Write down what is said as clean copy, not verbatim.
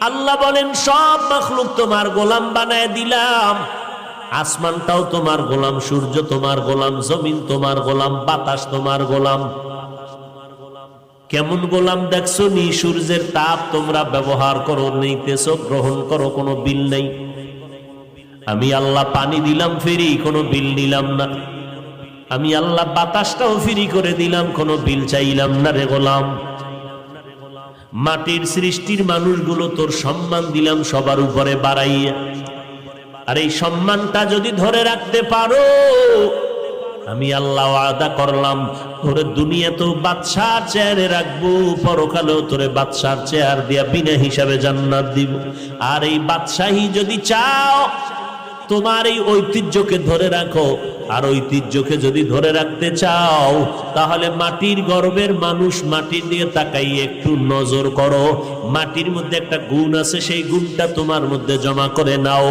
আল্লাহ বলেন সব মাখলুক তোমার গোলাম বানায় দিলাম। আসমানটাও তোমার গোলাম, সূর্য তোমার গোলাম, জমিন তোমার গোলাম, বাতাস তোমার গোলাম। কেমন গোলাম দেখছো নি? সূর্যের তাপ তোমরা ব্যবহার করো, নিতেছো, গ্রহণ করো, কোনো বিল নেই। আমি আল্লাহ পানি দিলাম ফ্রি, কোনো বিল নিলাম না। আমি আল্লাহ বাতাসটাও ফ্রি করে দিলাম, কোনো বিল চাইলাম না রে গোলাম। মাটির সৃষ্টির মানুষগুলো তোর সম্মান দিলাম সবার উপরে বাড়াইয়া। আর এই সম্মানটা যদি ধরে রাখতে পারো, আমি আল্লাহ ওয়াদা করলাম তোরে দুনিয়াতেও বাদশার চেয়ারে রাখবো, পরকালেও তোরে বাদশার চেয়ার দিয়া বিনা হিসাবে জান্নাত দিব। আর এই বাদশাহী যদি চাও, তোমার এই ঐতিহ্যকে ধরে রাখো। আর ঐতিহ্যকে যদি ধরে রাখতে চাও, তাহলে মাটির গর্ভের মানুষ, মাটির দিকে তাকাই একটু নজর করো। মাটির মধ্যে একটা গুণ আছে, সেই গুণটা তোমার মধ্যে জমা করে নাও।